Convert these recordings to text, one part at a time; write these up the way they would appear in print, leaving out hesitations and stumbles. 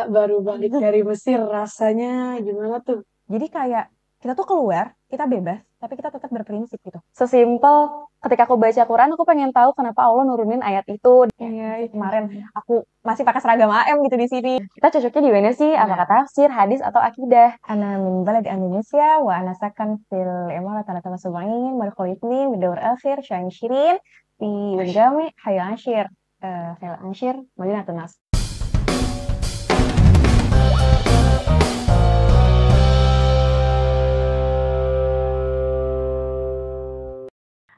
Baru balik dari Mesir, rasanya gimana tuh? Jadi kayak kita tuh keluar, kita bebas, tapi kita tetap berprinsip gitu. Sesimpel ketika aku baca Quran, aku pengen tahu kenapa Allah nurunin ayat itu. Iya, Kemarin aku masih pakai seragam AM gitu di sini. Kita cocoknya di mana sih? Apakah tafsir, hadis, atau akidah? Ana min balad Indonesia, wa ana sakan fil Imarat Tanah Subain, Madkhul Isnin, Bidaur Akhir, Syain Shirin, di Wendami, Hayal Anshir, Hayal Anshir, Madinatun Nas.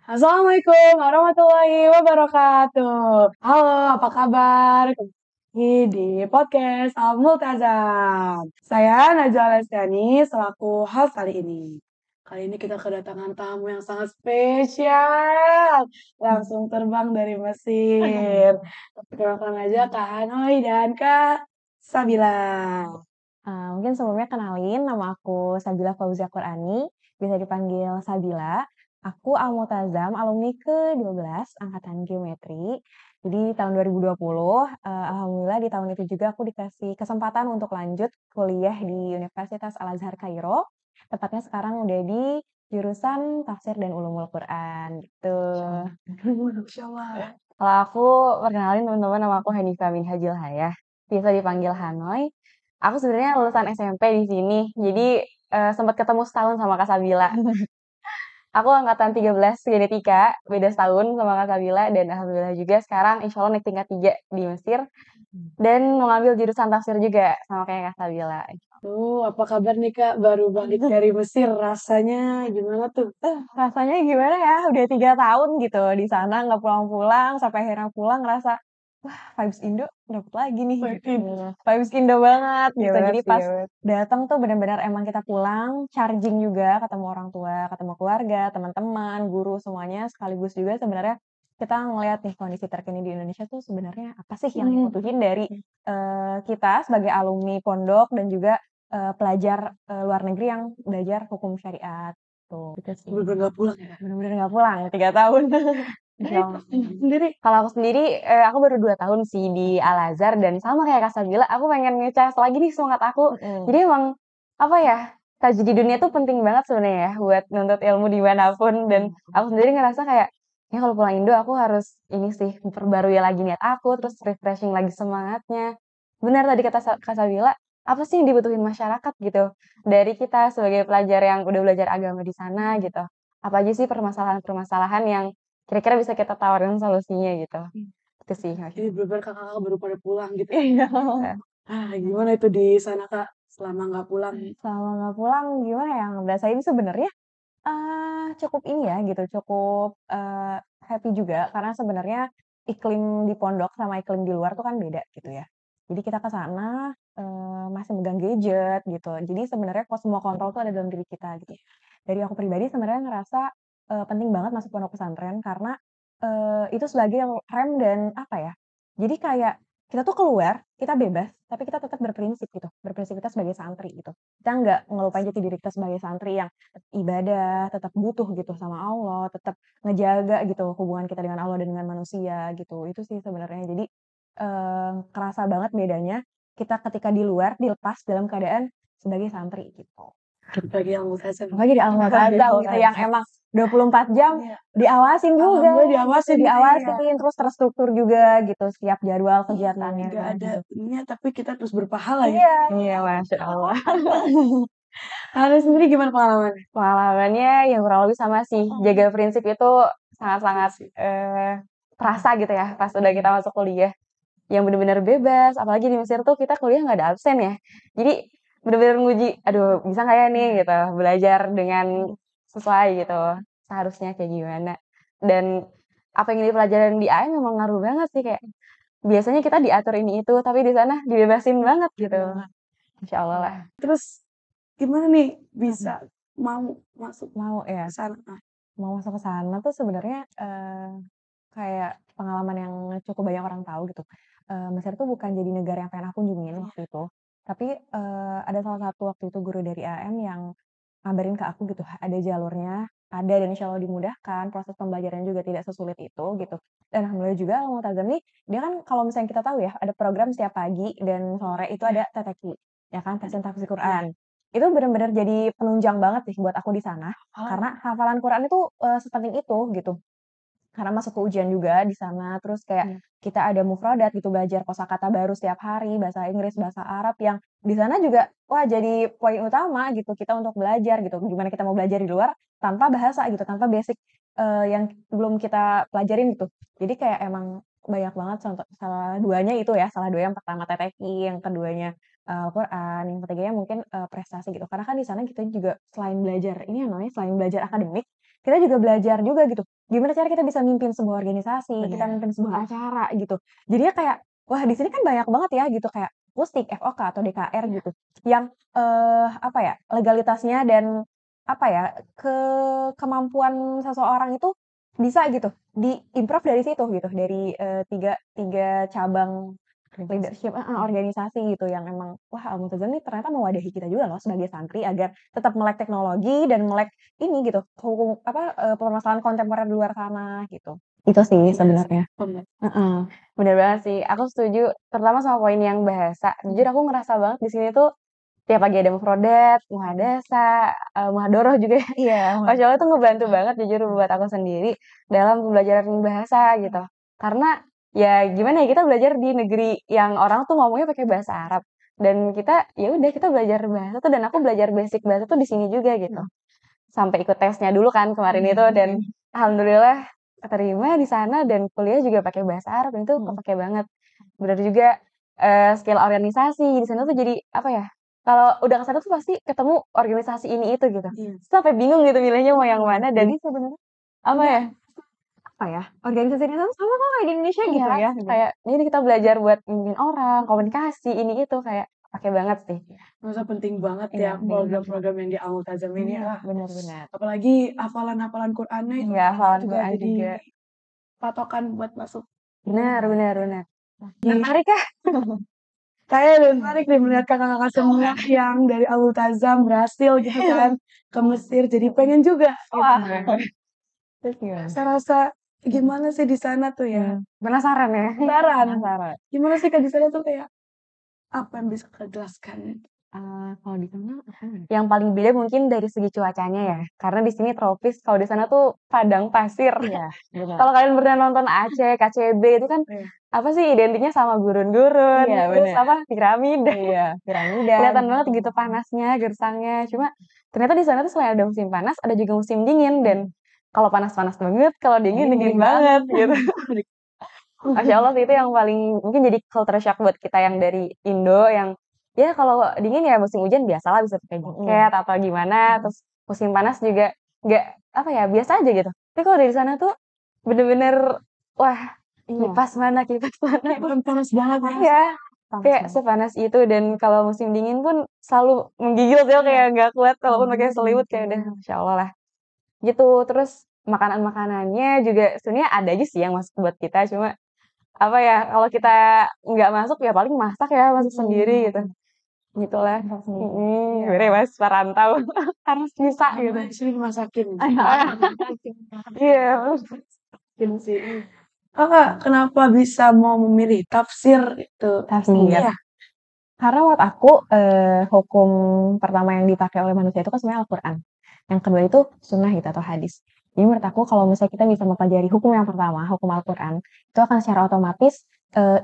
Assalamualaikum warahmatullahi wabarakatuh. Halo, apa kabar? Kembali di podcast Al Multazam. Saya Najwa Lestiani selaku host kali ini. Kali ini kita kedatangan tamu yang sangat spesial. Langsung terbang dari Mesir. Perkenalkan aja Kak Hanoi dan Kak Sabila. Mungkin sebelumnya kenalin, nama aku Sabila Fauzia Qurani, bisa dipanggil Sabila. Aku Al-Multazam, alumni ke-12 Angkatan Geometri. Jadi tahun 2020, alhamdulillah di tahun itu juga aku dikasih kesempatan untuk lanjut kuliah di Universitas Al-Azhar Kairo. Tepatnya sekarang udah di jurusan Tafsir dan Ulumul Quran gitu. Masya Allah. Kalau aku perkenalin teman-teman, nama aku Hanifah Minhajul Hayah. Biasa dipanggil Hanoi. Aku sebenarnya lulusan SMP di sini, jadi sempat ketemu setahun sama Kak Sabila. Aku angkatan 13 genetika, beda setahun sama Kak Sabila, dan alhamdulillah juga sekarang insya Allah naik tingkat 3 di Mesir, dan mengambil jurusan tafsir juga sama kayak Kak Sabila. Apa kabar nih Kak? Baru balik dari Mesir, rasanya gimana tuh? Rasanya gimana ya? Udah 3 tahun gitu di sana nggak pulang-pulang, sampai akhirnya pulang ngerasa wah vibes Indo dapet lagi nih gitu. Vibes Indo banget Iya gitu. banget Jadi sih, pas iya banget. datang tuh benar-benar emang kita pulang, charging juga, ketemu orang tua, ketemu keluarga, teman-teman, guru semuanya sekaligus juga sebenarnya kita ngelihat nih kondisi terkini di Indonesia tuh sebenarnya apa sih yang dibutuhin dari kita sebagai alumni pondok dan juga pelajar luar negeri yang belajar hukum syariat tuh. Gitu sih. Bener-bener gak pulang ya? Bener-bener nggak pulang 3 tahun. Insya Allah. Sendiri. Kalau aku sendiri, aku baru 2 tahun sih di Al Azhar dan sama kayak Kak Sabila, aku pengen ngecas lagi nih semangat aku. Jadi emang apa ya, kaji di dunia tuh penting banget sebenarnya ya buat nuntut ilmu dimanapun dan aku sendiri ngerasa kayak ya kalau pulang Indo aku harus ini sih memperbarui lagi niat aku, terus refreshing lagi semangatnya. Benar tadi kata Kak Sabila, apa sih yang dibutuhin masyarakat gitu dari kita sebagai pelajar yang udah belajar agama di sana gitu. Apa aja sih permasalahan-permasalahan yang kira-kira bisa kita tawarin solusinya gitu. Itu sih Jadi maksudnya. bener kakak baru pada pulang gitu. Iya. Gimana itu di sana Kak? Selama nggak pulang. Selama nggak pulang gimana ya ngerasain sebenarnya cukup ini ya gitu, cukup happy juga karena sebenarnya iklim di pondok sama iklim di luar tuh kan beda gitu ya. Jadi kita ke sana masih megang gadget gitu. Jadi sebenarnya kok semua kontrol tuh ada dalam diri kita gitu. Dari aku pribadi sebenarnya ngerasa penting banget masuk pondok pesantren karena itu sebagai rem dan apa ya? Jadi kayak kita tuh keluar, kita bebas, tapi kita tetap berprinsip gitu. Berprinsip kita sebagai santri gitu. Kita nggak ngelupain jati diri kita sebagai santri yang ibadah, tetap butuh gitu sama Allah, tetap ngejaga gitu hubungan kita dengan Allah dan dengan manusia gitu. Itu sih sebenarnya. Jadi kerasa banget bedanya kita ketika di luar dilepas dalam keadaan sebagai santri gitu. Bagi yang multazam. Makanya jadi alhamdulillah gitu yang emang 24 jam Iya. diawasin juga, Alhamdulillah diawasin. diawasin terus terstruktur juga gitu setiap jadwal kegiatannya. Gak ada ininya tapi kita terus berpahala ya. Iya, iya Masya Allah. Ada sendiri gimana pengalaman? Pengalamannya yang kurang lebih sama sih. Jaga prinsip itu sangat-sangat terasa gitu ya pas udah kita masuk kuliah. Yang benar-benar bebas, apalagi di Mesir tuh kita kuliah nggak ada absen ya. Jadi benar-benar nguji, aduh bisa nggak ya nih gitu, belajar dengan sesuai gitu, seharusnya kayak gimana. Dan apa yang dipelajarin di AM memang ngaruh banget sih kayak biasanya kita diatur ini itu, tapi di sana dibebasin banget gitu. Insya Allah lah. Terus gimana nih bisa mau masuk Mau ya, ke sana? mau masuk ke sana tuh sebenarnya kayak pengalaman yang cukup banyak orang tahu gitu. Mesir tuh bukan jadi negara yang pengen aku kunjungin waktu itu. Tapi ada salah satu waktu itu guru dari AM yang ngabarin ke aku gitu, ada jalurnya, ada dan insya Allah dimudahkan, proses pembelajaran juga tidak sesulit itu gitu. Dan alhamdulillah juga Al-Multazam nih, dia kan kalau misalnya kita tahu ya, ada program setiap pagi dan sore itu ada TTQ, ya kan, tes tafsir Quran. Itu benar-benar jadi penunjang banget sih buat aku di sana, karena hafalan Quran itu, sepenting itu gitu. Karena masuk ke ujian juga di sana, terus kayak kita ada mufradat gitu, belajar kosakata baru setiap hari, bahasa Inggris, bahasa Arab yang di sana juga, wah jadi poin utama gitu kita untuk belajar gitu. Gimana kita mau belajar di luar tanpa bahasa gitu, tanpa basic, yang belum kita pelajarin gitu. Jadi kayak emang banyak banget salah duanya itu ya, salah dua yang pertama TTQ, yang keduanya, Quran, yang ketiganya mungkin, prestasi gitu. Karena kan di sana kita juga selain belajar ini ya namanya selain belajar akademik, kita juga belajar juga gitu. Gimana cara kita bisa mimpin sebuah organisasi, kita mimpin sebuah acara gitu. Jadinya kayak, wah di sini kan banyak banget ya gitu kayak Pustik, FOK atau DKR gitu, yang, apa ya, legalitasnya dan apa ya, kemampuan seseorang itu bisa gitu di-improve dari situ gitu, dari, 3 cabang leadership organisasi gitu yang emang, wah Al-Multazam nih ternyata mewadahi kita juga loh sebagai santri agar tetap melek teknologi dan melek ini gitu, permasalahan kontemporer di luar sana gitu. Itu sih sebenarnya. Bener. Heeh. Bener banget sih, aku setuju terutama sama poin yang bahasa. Jujur aku ngerasa banget di sini tuh tiap pagi ada mufrodat, muhadasa, muhadoroh juga ya. Iya, Masya Allah itu ngebantu banget jujur buat aku sendiri dalam pembelajaran bahasa gitu. Karena ya gimana ya, kita belajar di negeri yang orang tuh ngomongnya pakai bahasa Arab dan kita ya udah kita belajar bahasa tuh dan aku belajar basic bahasa tuh di sini juga gitu. Sampai ikut tesnya dulu kan kemarin itu dan alhamdulillah keterima di sana dan kuliah juga pakai bahasa Arab dan itu kepake banget. Bener juga, skill organisasi di sana tuh jadi apa ya, kalau udah ke sana tuh pasti ketemu organisasi ini itu gitu. Iya. Sampai bingung gitu milihnya mau yang mana dan Jadi sebenarnya apa ya, apa ya, organisasi di sana sama kok kayak di Indonesia gitu iya, ya, kayak ini kita belajar buat mimpin orang, komunikasi, ini itu, kayak pakai banget sih. masa penting banget Iya, ya program-program yang di Al-Multazam ini. bener bener. Apalagi hafalan-hafalan Qur'annya itu Iya, hafalan juga Quran jadi juga. patokan buat masuk. Bener bener bener. Iya. Tertarik ya? Saya tertarik nih melihat kakak-kakak semua yang dari Al-Multazam berhasil gitu kan ke Mesir, jadi pengen juga Wah, gitu. terus gimana? Saya rasa gimana sih di sana tuh ya? Penasaran ya? Penasaran. Penasaran. Gimana sih Kak di sana tuh kayak apa yang bisa Kak jelaskan? Kalau di sana apa ya? Yang paling beda mungkin dari segi cuacanya ya, karena di sini tropis, kalau di sana tuh padang pasir. Iya, benar. Kalau kalian pernah nonton Aceh, KCB itu kan Iya. apa sih identiknya sama gurun-gurun, Iya, terus bener. apa piramida. Iya, piramida. Kelihatan banget gitu panasnya, gersangnya. Cuma ternyata di sana tuh selain ada musim panas, ada juga musim dingin dan kalau panas panas banget, kalau dingin dingin banget gitu. Masya Allah sih itu yang paling mungkin jadi culture shock buat kita yang dari Indo yang ya kalau dingin ya musim hujan biasalah bisa pakai jaket atau gimana, terus musim panas juga nggak apa ya biasa aja gitu. Tapi kalau dari sana tuh bener-bener wah kipas mana Panas banget ya. ya kayak sepanas itu dan kalau musim dingin pun selalu menggigil tuh kayak nggak kuat walaupun pakai selimut kayak udah Masya Allah lah gitu. Terus makanan-makanannya juga sebenarnya ada aja sih yang masuk buat kita cuma apa ya, kalau kita nggak masuk ya paling masak ya, masak sendiri gitu. Gitulah. Sebenarnya Mas perantau harus bisa gitu. Di sini dimasakin. Iya. Masakin sih. Kakak kenapa bisa mau memilih tafsir itu? Tafsir. Iya. Karena menurut aku hukum pertama yang dipakai oleh manusia itu kan sebenarnya Al-Quran. Yang kedua itu sunnah gitu atau hadis. Jadi menurut aku kalau misalnya kita bisa mempelajari hukum yang pertama, hukum Al-Quran, itu akan secara otomatis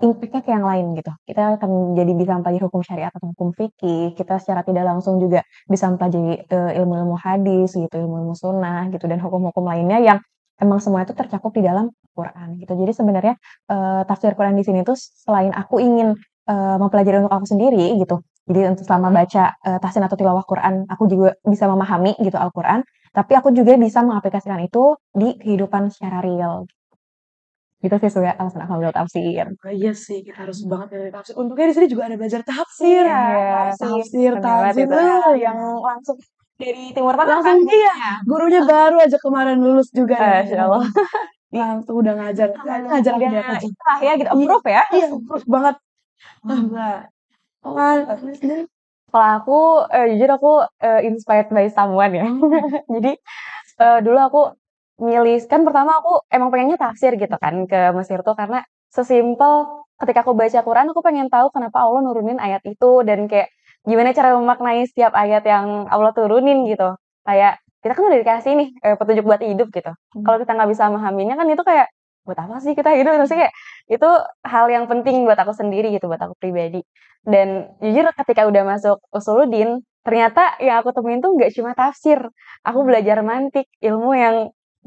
impact-nya ke yang lain gitu. Kita akan jadi bisa mempelajari hukum syariat atau hukum fikih, kita secara tidak langsung juga bisa mempelajari ilmu-ilmu hadis gitu, ilmu-ilmu sunnah gitu, dan hukum-hukum lainnya yang emang semua itu tercakup di dalam Al-Quran gitu. Jadi sebenarnya tafsir Quran di sini tuh selain aku ingin mempelajari untuk aku sendiri gitu. Jadi untuk selama baca tahsin atau tilawah Quran, aku juga bisa memahami gitu Al-Quran. Tapi aku juga bisa mengaplikasikan itu di kehidupan secara real. Gitu sih sebenarnya alasan aku ambil tafsir. Iya sih, kita harus banget dari tafsir. Untungnya di sini juga ada belajar tafsir. Iya, Tafsir, bener banget tafsir. itu. Yang langsung dari Timur Tengah kan? Langsung iya. Gurunya baru aja kemarin lulus juga. Masya Allah. Langsung udah ngajar. Ngajar Udah dia aja. ya gitu, approve ya. Iya, approve banget. Enggak. Sendiri. Kalau aku, jujur aku inspired by someone ya. Jadi dulu aku milih kan pertama aku emang pengennya tafsir gitu kan ke Mesir tuh karena sesimpel ketika aku baca Quran aku pengen tahu kenapa Allah nurunin ayat itu dan kayak gimana cara memaknai setiap ayat yang Allah turunin gitu. Kayak kita kan udah dikasih nih petunjuk buat hidup gitu. Kalau kita nggak bisa memahaminya kan itu kayak buat apa sih kita hidup? Maksudnya kayak itu hal yang penting buat aku sendiri gitu, buat aku pribadi. Dan jujur ketika udah masuk Usuluddin, ternyata yang aku temuin tuh nggak cuma tafsir. Aku belajar mantik, ilmu yang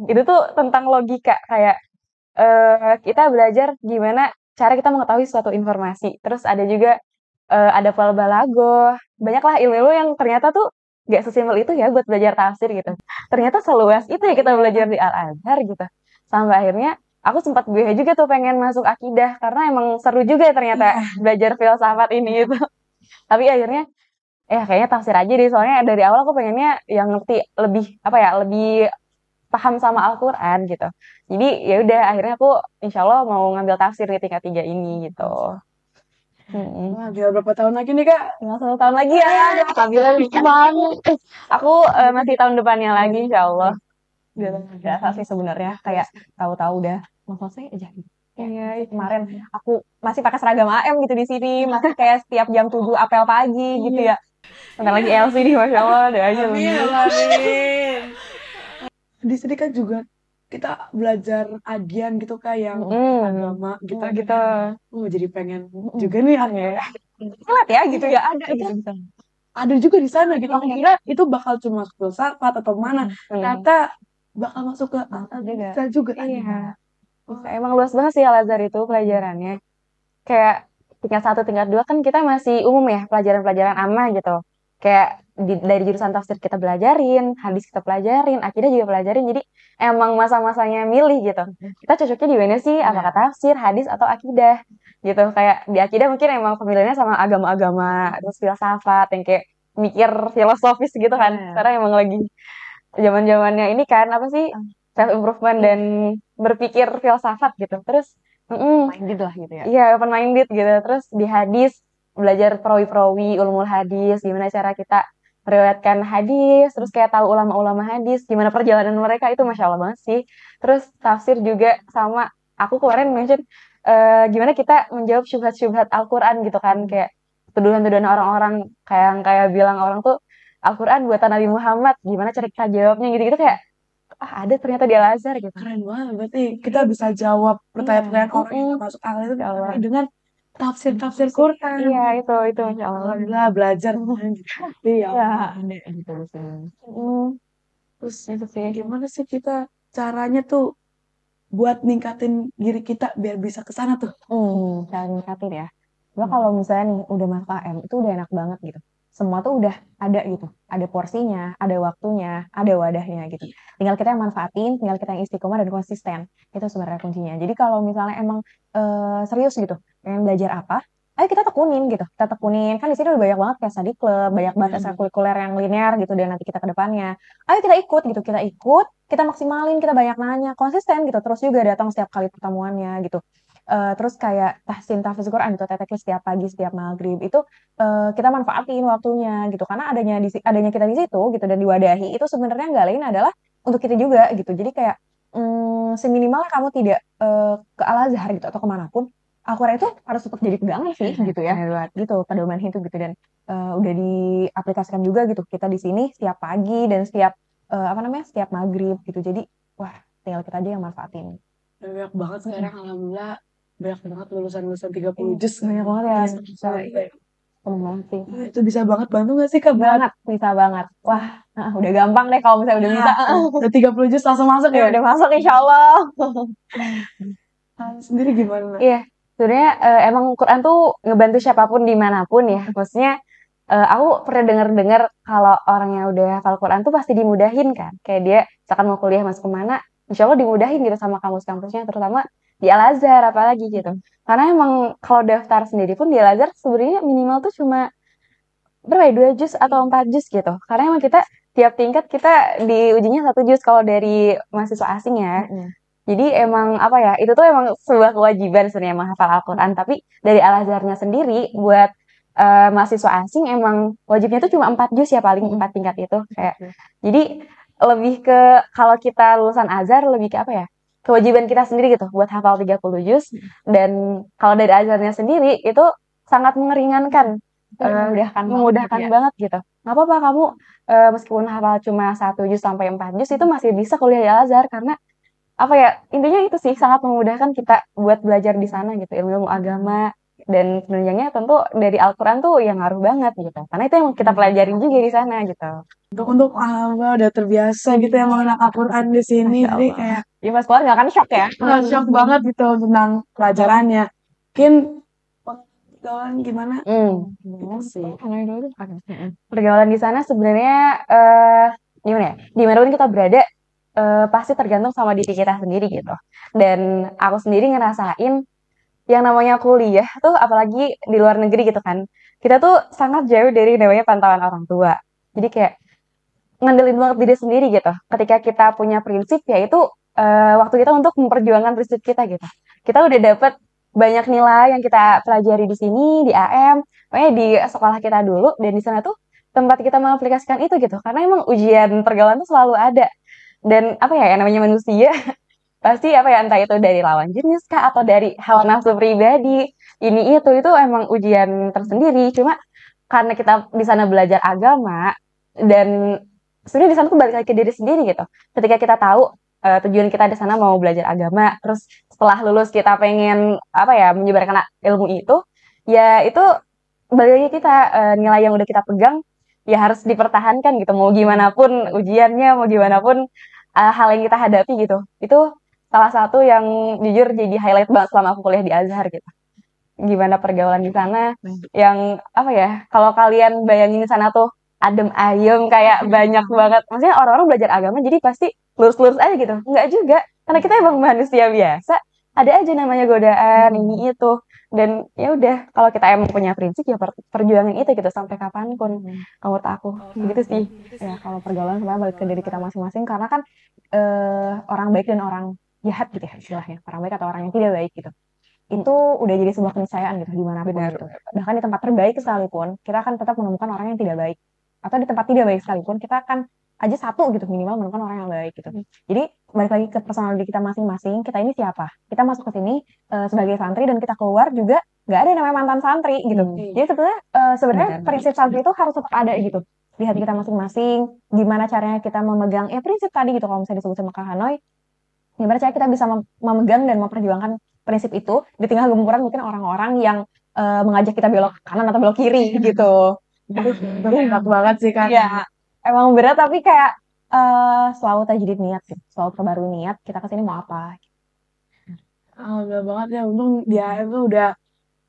itu tuh tentang logika kayak kita belajar gimana cara kita mengetahui suatu informasi. Terus ada juga ada fal balagoh, banyaklah ilmu-ilmu yang ternyata tuh nggak sesimpel itu ya buat belajar tafsir gitu. Ternyata seluas itu ya kita belajar di Al-Azhar gitu. Sampai akhirnya aku sempat gue juga tuh pengen masuk akidah karena emang seru juga ternyata belajar filsafat ini gitu. Tapi akhirnya kayaknya tafsir aja deh soalnya dari awal aku pengennya yang ngerti lebih apa ya, lebih paham sama Al-Qur'an gitu. Jadi ya udah akhirnya aku insya Allah mau ngambil tafsir di tingkat 3 ini gitu. Wah, tinggal berapa tahun lagi nih Kak? Tinggal 1 tahun lagi ya. Alhamdulillah banget. Aku masih tahun depannya lagi insya Allah. Udah asa sih sebenarnya kayak tahu-tahu udah mau selesai aja gitu. Kayak kemarin aku masih pakai seragam AM gitu di sini, masih kayak setiap jam 7 apel pagi gitu ya. Bentar lagi LC nih, Masya Allah, udah aja. Amin. Di sini kan juga kita belajar adian gitu Kak yang agama gitu. Jadi pengen juga nih Telat ya gitu ya, ada itu. ada juga di sana gitu. Aku kira itu bakal cuma filsafat atau mana. Ternyata bakal masuk ke bisa juga. Iya. Emang luas banget sih Al-Azhar itu pelajarannya. Kayak tingkat 1, tingkat 2 kan kita masih umum ya, pelajaran-pelajaran amma gitu. Kayak dari jurusan tafsir kita belajarin, hadis kita pelajarin, akidah juga pelajarin. Jadi emang masa-masanya milih gitu. Kita cocoknya di mana sih? Apakah tafsir, hadis, atau akidah? Gitu. Kayak di akidah mungkin emang pemilihannya sama agama-agama, terus filsafat yang kayak mikir filosofis gitu kan. Karena emang lagi zaman-zamannya ini kan apa sih? Self improvement dan berpikir filsafat gitu. Terus minded lah gitu ya. Iya, open minded gitu. Terus di hadis belajar perawi-perawi ulumul hadis, gimana cara kita meriwayatkan hadis, terus kayak tahu ulama-ulama hadis, gimana perjalanan mereka itu Masya Allah banget sih. Terus tafsir juga sama aku kemarin mention gimana kita menjawab syubhat-syubhat Al-Qur'an gitu kan, kayak tuduhan-tuduhan orang-orang kayak bilang orang tuh Al-Qur'an buatan Nabi Muhammad, gimana cara kita jawabnya gitu-gitu kayak ada ternyata di Al-Azhar gitu. Keren banget, berarti kita bisa jawab pertanyaan-pertanyaan orang yang masuk akal itu dengan tafsir Quran. Iya, itu Masya Allah. Alhamdulillah belajar. Iya. Ada gitu sih. Terus itu sih, gimana sih kita caranya tuh buat ningkatin diri kita biar bisa ke sana tuh? Cara ningkatin ya. Lo kalau misalnya nih udah masuk AM itu udah enak banget gitu. Semua tuh udah ada gitu. Ada porsinya, ada waktunya, ada wadahnya gitu. Tinggal kita yang manfaatin, tinggal kita yang istiqomah dan konsisten. Itu sebenarnya kuncinya. Jadi kalau misalnya emang serius gitu, pengen belajar apa, ayo kita tekunin gitu. Kita tekunin. Kan di sini udah banyak banget kayak study club, banyak banget ekstrakurikuler yang linear gitu dan nanti kita ke depannya. Ayo kita ikut gitu, kita maksimalin, kita banyak nanya, konsisten gitu. Terus juga datang setiap kali pertemuannya gitu. Terus kayak tahfiz Quran gitu, teteknya setiap pagi, setiap maghrib itu kita manfaatin waktunya gitu karena adanya kita di situ gitu dan diwadahi itu sebenarnya nggak lain adalah untuk kita juga gitu. Jadi kayak seminimal kamu tidak ke Al-Azhar gitu atau kemanapun Al-Quran itu harus tetap jadi pegangan sih gitu ya gitu pedoman itu gitu dan udah diaplikasikan juga gitu kita di sini setiap pagi dan setiap setiap maghrib gitu. Jadi wah tinggal kita aja yang manfaatin. Banyak banget sekarang alhamdulillah banyak banget lulusan 30 juz. Banyak banget ya. Itu bisa banget bantu gak sih Kak? Banget, bisa banget. Wah, udah gampang deh kalau misalnya udah bisa. Udah 30 juz langsung masuk ya? Udah masuk insya Allah. Sendiri gimana? Iya, sebenarnya emang Quran tuh ngebantu siapapun dimanapun ya. Maksudnya aku pernah dengar kalau orang yang udah hafal Quran tuh pasti dimudahin kan. Kayak dia misalkan mau kuliah masuk kemana, insya Allah dimudahin gitu sama kampus-kampusnya, terutama di Al-Azhar apalagi gitu. Karena emang kalau daftar sendiri pun di Al-Azhar sebenarnya minimal tuh cuma berapa ya, 2 juz atau 4 juz gitu. Karena emang kita tiap tingkat kita diujinya 1 juz kalau dari mahasiswa asing ya. Jadi emang apa ya, itu tuh emang sebuah kewajiban sebenarnya menghafal Al-Quran. Tapi dari Al-Azharnya sendiri buat mahasiswa asing emang wajibnya tuh cuma 4 juz ya paling 4 tingkat itu. Kayak jadi lebih ke kalau kita lulusan Azhar lebih ke apa ya? Kewajiban kita sendiri gitu buat hafal 30 juz dan kalau dari Azharnya sendiri itu sangat meringankan, memudahkan ya. banget gitu. Nggak apa-apa kamu meskipun hafal cuma 1 juz sampai 4 juz itu masih bisa kuliah di Azhar karena apa ya intinya itu sih sangat memudahkan kita buat belajar di sana gitu ilmu agama dan penunjangnya tentu dari Al-Quran tuh yang ngaruh banget gitu karena itu yang kita pelajarin juga di sana gitu. Untuk udah terbiasa gitu ya mengenal Al-Quran di sini. Masya Jadi Allah. kayak Ya pas keluar nggak akan shock ya? shock banget gitu tentang pelajarannya. Mungkin pengetahuan gimana? Gitu sih. Pergaulan di sana sebenarnya gimana ya? Dimanapun kita berada pasti tergantung sama diri kita sendiri gitu. Dan aku sendiri ngerasain yang namanya kuliah tuh apalagi di luar negeri gitu kan. Kita tuh sangat jauh dari namanya pantauan orang tua. Jadi kayak ngandelin banget diri sendiri gitu. Ketika kita punya prinsip ya itu waktu kita untuk memperjuangkan prinsip kita gitu. Kita udah dapet banyak nilai yang kita pelajari di sini di AM, pokoknya di sekolah kita dulu dan di sana tuh tempat kita mengaplikasikan itu gitu. Karena emang ujian pergaulan tuh selalu ada. Dan apa ya yang namanya manusia pasti apa ya entah itu dari lawan jenis kah atau dari hawa nafsu pribadi ini itu emang ujian tersendiri cuma karena kita di sana belajar agama dan sebenarnya di sana tuh balik lagi ke diri sendiri gitu ketika kita tahu tujuan kita di sana mau belajar agama terus setelah lulus kita pengen apa ya menyebarkan ilmu itu ya itu balik lagi kita nilai yang udah kita pegang ya harus dipertahankan gitu mau gimana pun ujiannya mau gimana pun hal yang kita hadapi gitu itu salah satu yang jujur jadi highlight banget selama aku kuliah di Azhar gitu. Gimana pergaulan di sana yang apa ya? Kalau kalian bayangin di sana tuh adem ayem kayak banyak banget. Maksudnya orang-orang belajar agama jadi pasti lurus-lurus aja gitu. Enggak juga. Karena kita emang manusia biasa. Ada aja namanya godaan ini itu. Dan ya udah kalau kita emang punya prinsip ya perjuangin itu gitu sampai kapanpun. Kalau menurut aku gitu sih. Ya kalau pergaulan sebenarnya balik ke diri kita masing-masing karena kan orang baik dan orang jahat gitu ya istilahnya orang baik atau orang yang tidak baik gitu itu udah jadi sebuah keniscayaan gitu dimanapun gitu bahkan di tempat terbaik sekalipun kita akan tetap menemukan orang yang tidak baik atau di tempat tidak baik sekalipun kita akan aja satu gitu minimal menemukan orang yang baik gitu jadi balik lagi ke personal diri kita masing-masing kita ini siapa kita masuk ke sini sebagai santri dan kita keluar juga nggak ada yang namanya mantan santri gitu jadi sebenarnya prinsip santri itu harus tetap ada gitu di hati kita masing-masing gimana caranya kita memegang ya prinsip tadi gitu kalau misalnya disebut sama Kak Hanoi gimana cara kita bisa memegang dan memperjuangkan prinsip itu ditinggal gempuran mungkin orang-orang yang mengajak kita belok kanan atau belok kiri gitu Berat banget sih kan. ya emang berat tapi kayak selalu tajdid niat sih selalu perbarui niat kita kesini mau apa Alhamdulillah banget ya. Untung di AM tuh udah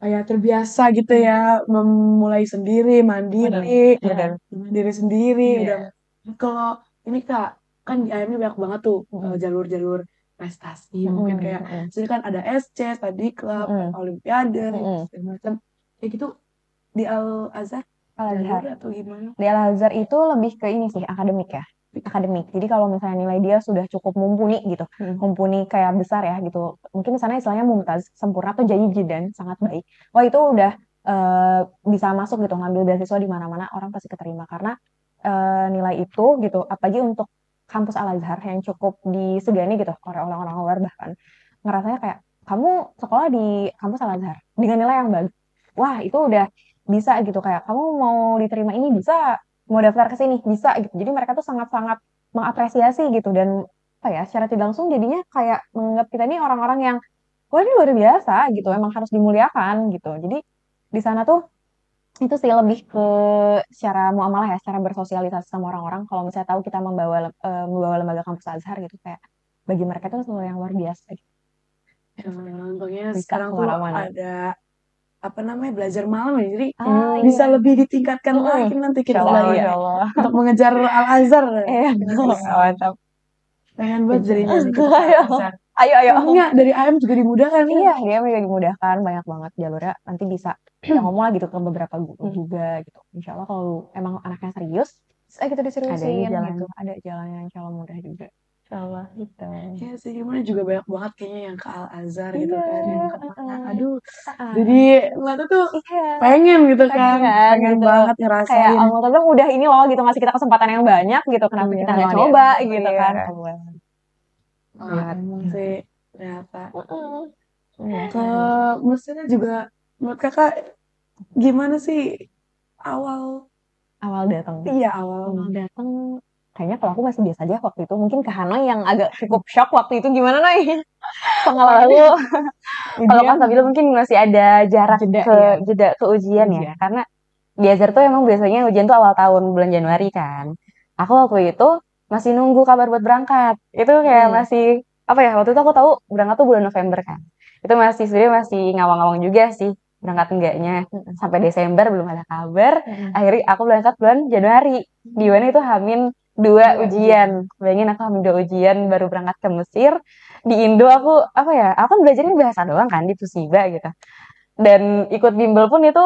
kayak terbiasa gitu ya. Memulai sendiri, mandiri. Bener. Diri sendiri. Udah. Kalau ini Kak, kan di AM ini banyak banget tuh jalur-jalur prestasi. Mungkin kayak, jadi kan ada SC, study club, olimpiade, segala macam. Kayak gitu di Al-Azhar jalur atau gimana? Di Al-Azhar itu lebih ke ini sih akademik ya akademik jadi kalau misalnya nilai dia sudah cukup mumpuni gitu mumpuni kayak besar ya gitu mungkin di sana istilahnya mumtaz sempurna atau jayyid dan sangat baik wah itu udah bisa masuk gitu ngambil beasiswa di mana-mana orang pasti keterima karena nilai itu gitu apalagi untuk kampus Al-Azhar yang cukup disegani gitu oleh orang-orang luar bahkan ngerasanya kayak kamu sekolah di kampus Al-Azhar dengan nilai yang bagus wah itu udah bisa gitu kayak kamu mau diterima ini bisa mau daftar ke sini bisa gitu jadi mereka tuh sangat-sangat mengapresiasi gitu dan apa ya secara tidak langsung jadinya kayak menganggap kita ini orang-orang yang wah ini luar biasa gitu emang harus dimuliakan gitu jadi di sana tuh itu sih lebih ke secara muamalah ya secara bersosialisasi sama orang-orang kalau misalnya tahu kita membawa lembaga kampus Azhar gitu kayak bagi mereka itu sesuatu yang luar biasa gitu. Untungnya Bisa sekarang tuh kemana-mana. ada apa namanya belajar malam ya jadi iya. bisa lebih ditingkatkan lagi nanti kita Insya lagi Allah. untuk mengejar Al-Azhar Mantap. pengen banget jadinya sih kita Ayo. Al-Azhar Ayo. Soalnya dari AM juga dimudahkan kan? Iya, dia juga dimudahkan banyak banget jalurnya. Nanti bisa kita ngomong lah gitu ke beberapa guru juga gitu. Insya Allah kalau emang anaknya serius, bisa gitu diseriusin Ada jalan. gitu. Ada jalannya insya Allah mudah juga. Sama gitu. Iya sih, gimana juga banyak banget kayaknya yang ke Al-Azhar gitu kan, yang ke mana. Aduh, Heeh. jadi ngeliatnya tuh Iya, pengen gitu kan, pengen gitu. banget Kayak ngerasain. Allah Ta'ala udah ini loh gitu ngasih kita kesempatan yang banyak gitu, kenapa Iya, kita nggak Emang coba ya. gitu Iya. kan. emang sih ternyata. Iya, Ke maksudnya juga menurut kakak gimana sih awal awal datang. iya awal Awal datang kayaknya kalau aku masih biasa aja waktu itu. Mungkin ke Hanoi yang agak cukup shock waktu itu gimana Noi? Pengalaman Lalu kalau ujian Kak Sabila mungkin masih ada jarak Jeda, ke iya. jeda ke ujian ya. Ujian. Karena di Azhar tuh emang biasanya ujian tuh awal tahun bulan Januari kan. Aku waktu itu masih nunggu kabar buat berangkat. Itu kayak masih apa ya? Waktu itu aku tahu berangkat tuh bulan November kan. Itu masih sebenarnya masih ngawang-ngawang juga sih berangkat enggaknya. Sampai Desember belum ada kabar. Akhirnya aku berangkat bulan Januari. Di mana itu Hamin 2 ujian. Bayangin aku Hamin 2 ujian baru berangkat ke Mesir. Di Indo aku apa ya? Aku kan belajarnya bahasa doang kan di Pusiba gitu. Dan ikut bimbel pun itu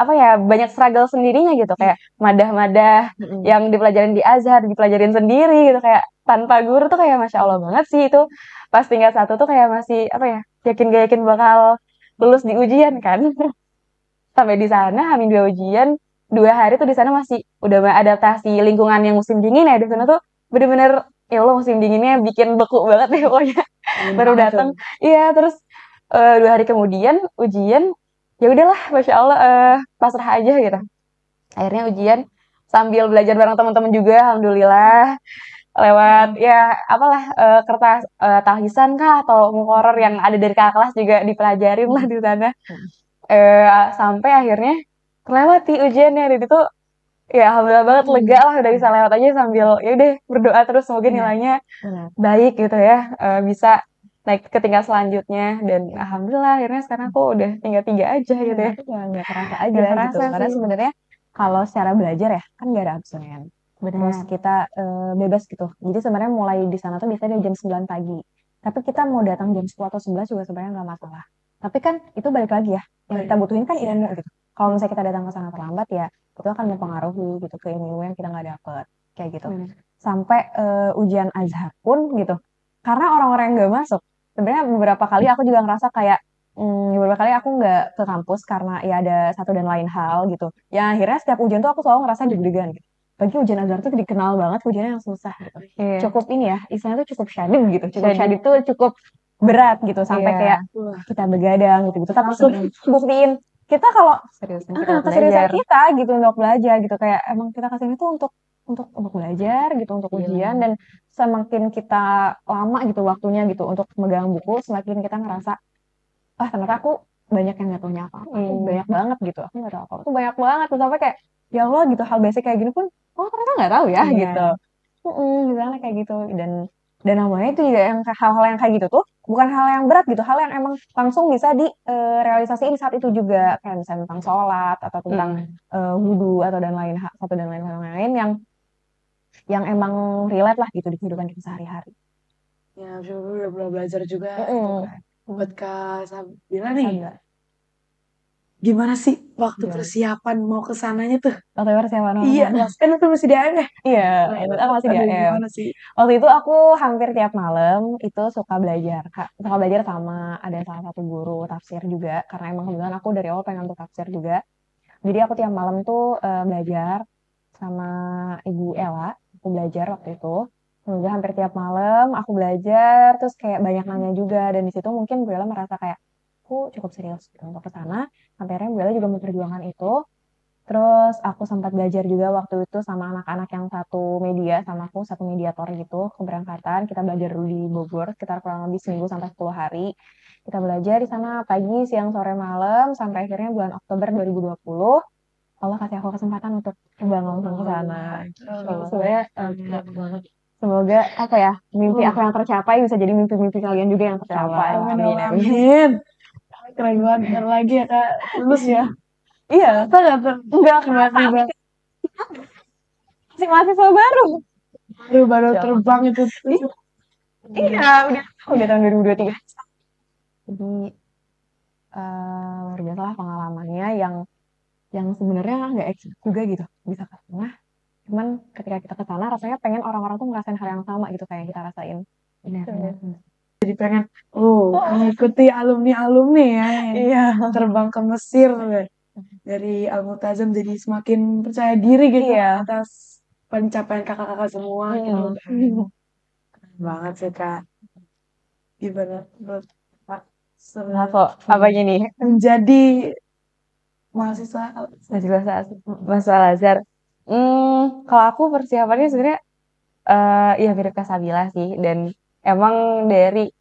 apa ya banyak struggle sendirinya gitu kayak madah-madah yang dipelajarin di Azhar dipelajarin sendiri gitu kayak tanpa guru tuh kayak masya Allah banget sih itu pas tingkat 1 tuh kayak masih apa ya yakin gak yakin bakal lulus di ujian kan sampai di sana Hamin 2 ujian 2 hari tuh di sana masih udah adaptasi lingkungan yang musim dingin ya di sana tuh bener-bener ya Allah musim dinginnya bikin beku banget deh pokoknya baru datang iya terus 2 hari kemudian ujian ya udahlah masya Allah pasrah aja gitu akhirnya ujian sambil belajar bareng teman-teman juga alhamdulillah lewat ya apalah kertas talhisan kah atau mukoror yang ada dari kakak kelas juga dipelajarin lah di sana sampai akhirnya terlewati ujiannya dan itu ya alhamdulillah banget lega lah udah bisa lewat aja sambil ya udah berdoa terus semoga nilainya baik gitu ya bisa naik ke tingkat selanjutnya dan alhamdulillah akhirnya sekarang aku udah tinggal 3 aja gitu ya nggak kerasa aja Nggak gitu kerasa karena sih. sebenarnya kalau secara belajar ya kan nggak ada absen terus kita bebas gitu jadi sebenarnya mulai di sana tuh biasanya dari jam 9 pagi tapi kita mau datang jam 10 atau 11 juga sebenarnya nggak masalah tapi kan itu balik lagi ya yang kita butuhin kan ilmu gitu kalau misalnya kita datang ke sana terlambat ya itu akan mempengaruhi gitu ke ilmu yang kita nggak dapet kayak gitu sampai ujian Azhar pun gitu karena orang-orang yang nggak masuk sebenarnya beberapa kali aku juga ngerasa kayak beberapa kali aku nggak ke kampus karena ya ada satu dan lain hal gitu. Ya akhirnya setiap ujian tuh aku selalu ngerasa deg-degan gitu. Bagi ujian Azhar tuh dikenal banget ujiannya yang susah gitu. Cukup ini ya, istilahnya tuh cukup syadid gitu. Cukup syadid tuh cukup berat gitu sampai kayak kita begadang gitu-gitu. Tapi buktiin kita kalau keseriusan kita gitu untuk belajar gitu kayak emang kita kesini tuh untuk belajar gitu untuk ujian dan semakin kita lama gitu waktunya gitu untuk megang buku semakin kita ngerasa ternyata aku banyak yang nggak tahunya apa-apa banyak banget gitu aku nggak tahu apa-apa tuh banyak banget terus sampai kayak ya Allah gitu hal basic kayak gini pun ternyata nggak tahu ya gitu misalnya kayak gitu dan namanya itu juga yang hal-hal yang kayak gitu tuh bukan hal yang berat gitu hal yang emang langsung bisa direalisasiin saat itu juga kayak misalnya tentang sholat atau tentang wudhu atau dan lain satu dan lain yang emang relate lah gitu di kehidupan kita sehari-hari. Ya, udah belajar juga itu kan. Buat Kak Sabila nih, gimana sih waktu persiapan mau ke sananya tuh? Waktu persiapan Iya, kan itu masih di AM ya? Iya, aku masih di AM. Gimana sih? Waktu itu aku hampir tiap malam itu suka belajar, Kak. Suka belajar sama ada salah satu guru tafsir juga, karena emang kebetulan aku dari awal pengen untuk tafsir juga. Jadi aku tiap malam tuh belajar sama Ibu Ella, aku belajar waktu itu. Semoga hampir tiap malam aku belajar, terus kayak banyak nanya juga, dan di situ mungkin Bu Ella merasa kayak aku cukup serius gitu untuk ke sana. Sampai akhirnya Bu Ella juga memperjuangkan itu. Terus aku sempat belajar juga waktu itu sama anak-anak yang satu media sama aku, satu mediator gitu, keberangkatan. Kita belajar dulu di Bogor, sekitar kurang lebih seminggu sampai 10 hari. Kita belajar di sana pagi, siang, sore, malam, sampai akhirnya bulan Oktober 2020, Allah kasih aku kesempatan untuk coba langsung ke sana. Sebenarnya semoga apa ya, mimpi aku yang tercapai bisa jadi mimpi-mimpi kalian juga yang tercapai. Amin. Keren banget. Bentar lagi ya Kak, lulus ya. Iya, Enggak, tiba-tiba. masih mahasiswa baru. Baru terbang itu. Iya, udah tahun 2023. Jadi luar biasa lah pengalamannya yang sebenarnya nggak expect juga gitu bisa ke sana Cuman ketika kita ke sana rasanya pengen orang-orang tuh ngerasain hal yang sama gitu kayak yang kita rasain. Benar, benar. Jadi pengen mengikuti alumni-alumni ya yang Iya. terbang ke Mesir dari Al-Multazam, jadi semakin percaya diri gitu Iya. atas pencapaian kakak-kakak semua gitu kan. Keren banget sih Kak. Gimana menurut Kak Kenapa? Apanya nih? menjadi mahasiswa Mahasiswa Al-Azhar. Kalau aku persiapannya sebenarnya ya mirip Kak Sabila sih, dan emang dari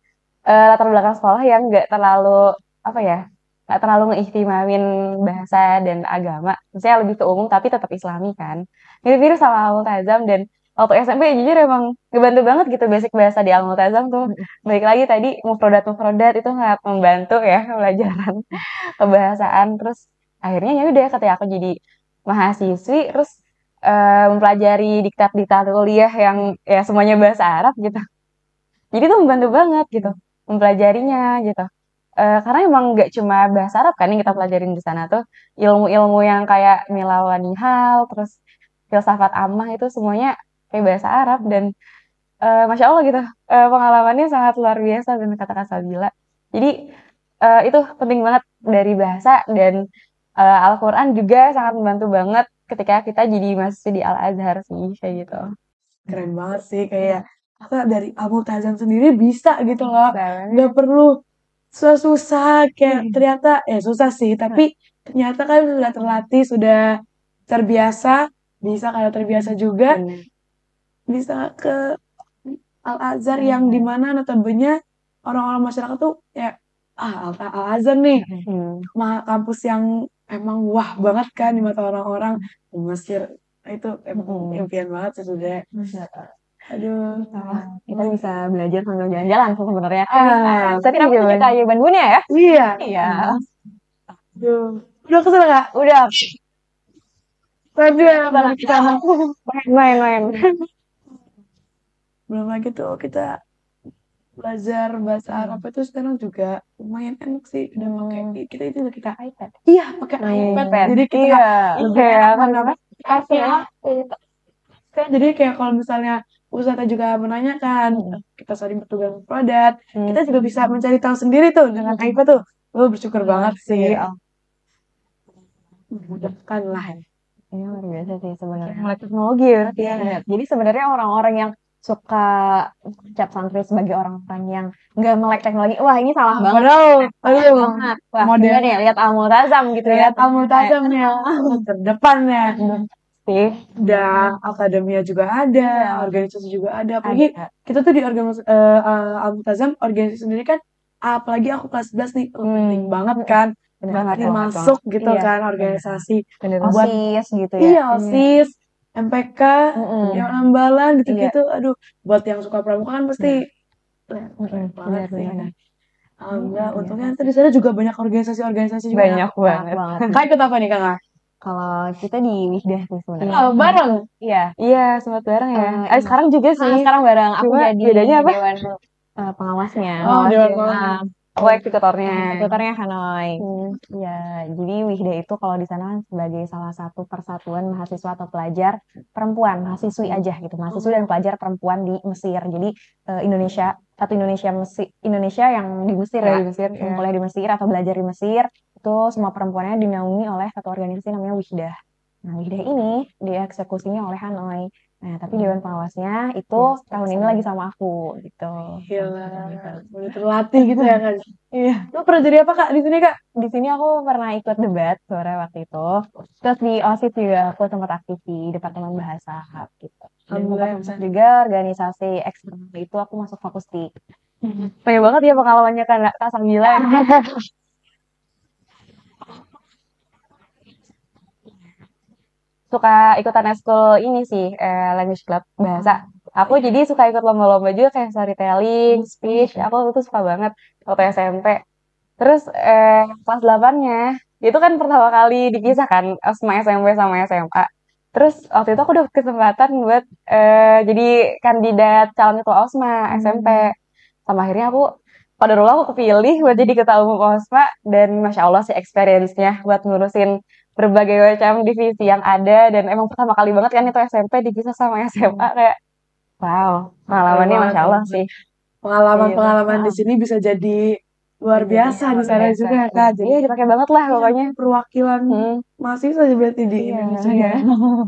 latar belakang sekolah yang nggak terlalu apa ya, nggak terlalu ngeistimewain bahasa dan agama. Maksudnya lebih ke umum tapi tetap Islami kan. Mirip-mirip sama Al-Multazam, dan waktu SMP jujur emang ngebantu banget gitu basic bahasa di Al-Multazam tuh. Balik lagi tadi mufrodat itu sangat membantu ya pelajaran kebahasaan. Terus akhirnya ya udah ketika aku jadi mahasiswi terus mempelajari diktat-diktat kuliah yang ya semuanya bahasa Arab gitu. Jadi tuh membantu banget gitu mempelajarinya gitu. Karena emang nggak cuma bahasa Arab kan yang kita pelajarin di sana tuh, ilmu-ilmu yang kayak Milawanihal, terus filsafat amah itu semuanya kayak bahasa Arab, dan Masya Allah gitu, pengalamannya sangat luar biasa dan kata-kata Sabila. Jadi itu penting banget dari bahasa, dan Al-Quran juga sangat membantu banget ketika kita jadi mahasiswa di Al-Azhar sih, kayak gitu. keren banget sih, kayak kakak dari Al-Multazam sendiri bisa gitu loh, Banget. nggak perlu susah-susah kayak ternyata susah sih, tapi ternyata kan sudah terlatih, sudah terbiasa, bisa kalau terbiasa juga Bener. bisa ke Al-Azhar yang dimana notabene orang-orang masyarakat tuh ya Al-Azhar nih kampus yang emang wah banget kan di mata orang-orang di Mesir. Itu emang impian banget sih sudah. Aduh, Kita bisa belajar sambil jalan-jalan sih sebenarnya. Tapi Kenapa tuh kita aja Bandung ya? iya. Iya. Aduh, udah kesana Kak? Udah. Tadi ya, kita Main-main. belum lagi tuh kita belajar bahasa Arab itu sekarang juga lumayan enak sih, udah pakai kita itu udah kita iPad. iya pakai iPad, jadi kita lebih enak mendapat jadi kayak kalau misalnya Ustazah juga menanyakan kita sering bertugas produk, kita juga bisa mencari tahu sendiri tuh dengan iPad tuh. Bersyukur banget sih. Memudahkan lah. Ini luar biasa sih sebenarnya. melek teknologi ya berarti ya. Jadi sebenarnya orang-orang yang suka cap santri sebagai orang-orang yang nggak melek teknologi, wah ini salah banget. Aduh, Banget. Wah, model coba deh lihat Al-Multazam gitu ya. lihat Al-Multazam yang terdepan ya. Sih. Udah akademia juga ada, organisasi juga ada. Apalagi kita tuh di organisasi Al-Multazam organisasi sendiri kan, apalagi aku kelas 11 nih, penting banget kan. Benar Masuk gitu kan organisasi. Buat OSIS gitu ya. Iya, OSIS, MPK, yang ambalan gitu-gitu. Aduh, buat yang suka pramuka kan pasti banget sih. Alhamdulillah, untungnya di sana juga banyak organisasi-organisasi juga. Banyak banget. Kak ikut apa nih Kak? Kalau kita di Wihdah sih sebenarnya. Bareng? Iya, sempat bareng ya. Sekarang juga sih. Sekarang bareng. Aku Cuma jadi bedanya apa? dewan pengawasnya. Dewan pengawas. Aku eksekutornya. Eksekutornya Hanoi. Ya, jadi Wihda itu kalau di sana sebagai salah satu persatuan mahasiswa atau pelajar perempuan, mahasiswi aja gitu, mahasiswa dan pelajar perempuan di Mesir. Jadi Indonesia yang di Mesir ya, yang kuliah di Mesir atau belajar di Mesir, itu semua perempuannya dinaungi oleh satu organisasi namanya Wihdah. Nah, Wihdah ini dieksekusinya oleh Hanoi. Nah, tapi dewan pengawasnya itu tahun ini lagi sama aku gitu. Gila, udah terlatih gitu ya kan? Iya. Lu pernah jadi apa Kak di sini Kak? Di sini aku pernah ikut debat sore waktu itu. Terus di OSIS juga aku sempat aktif di Departemen Bahasa gitu. Dan sempat juga organisasi eksternal itu aku masuk fokus di. Banyak banget ya pengalamannya kan Kak Sabila. Suka ikutan eskul ini sih, language club bahasa. Aku jadi suka ikut lomba-lomba juga kayak storytelling, speech. Aku itu suka banget waktu SMP. Terus kelas 8-nya, itu kan pertama kali dipisahkan sama SMP sama SMA. Terus waktu itu aku dapat kesempatan buat jadi kandidat calon ketua OSMA SMP. Sama akhirnya aku kepilih buat jadi ketua umum OSMA, dan Masya Allah sih experience-nya buat ngurusin berbagai macam divisi yang ada, dan emang pertama kali banget kan itu SMP dipisah sama SMA, kayak wow, pengalamannya banget, Masya Allah banget. sih. Pengalaman-pengalaman di Heeh. sini bisa jadi luar Bisa jadi biasa di luar sana biasa. juga Kak. Jadi Iya, dipakai banget lah iya, pokoknya. perwakilan mahasiswa berarti di Iya, Indonesia iya.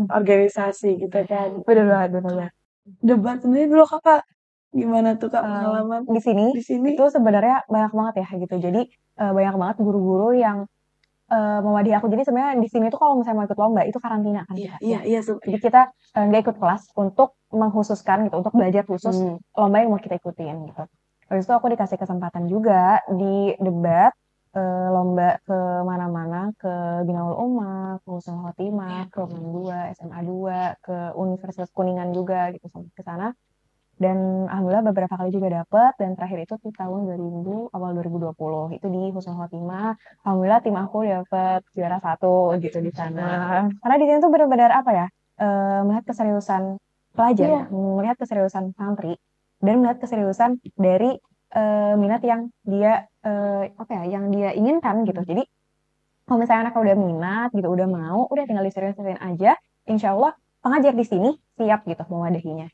organisasi gitu kan. Bener banget, bener banget. Debat sendiri dulu Kakak gimana tuh Kak pengalaman Di sini di sini? itu sebenarnya banyak banget ya gitu. Jadi banyak banget guru-guru yang mewadahi aku. Jadi sebenarnya di sini tuh kalau misalnya mau ikut lomba itu karantina kan Iya, kita. iya, iya. Jadi kita nggak ikut kelas untuk mengkhususkan gitu, untuk belajar khusus lomba yang mau kita ikutin gitu. Habis itu aku dikasih kesempatan juga di debat lomba ke mana-mana, ke Binaul Umma, ke Husnul Khotimah, ke UNAN 2, SMA 2, ke Universitas Kuningan juga gitu sampai ke sana. Dan alhamdulillah beberapa kali juga dapet, dan terakhir itu di tahun 2000, awal 2020 itu di Husnul Khotimah. Alhamdulillah tim aku dapet juara 1 gitu di sana. Karena di sini tuh benar-benar apa ya, melihat keseriusan pelajar, melihat keseriusan santri, dan melihat keseriusan dari minat yang dia apa ya, yang dia inginkan gitu. Jadi kalau misalnya anak udah minat gitu, udah mau, udah tinggal diseriusin aja, insya Allah pengajar di sini siap gitu mewadahinya.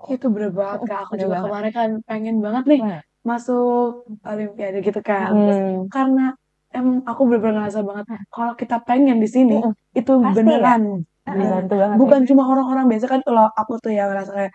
Itu bener banget Kak. Aku Bener juga banget. kemarin kan pengen banget nih masuk Olimpiade gitu kan. Terus karena emang aku bener-bener ngerasa banget kalau kita pengen di sini itu Pasti ya. beneran Dibantu banget ya. bukan cuma orang-orang biasa kan. Kalau aku tuh ya ngerasa kayak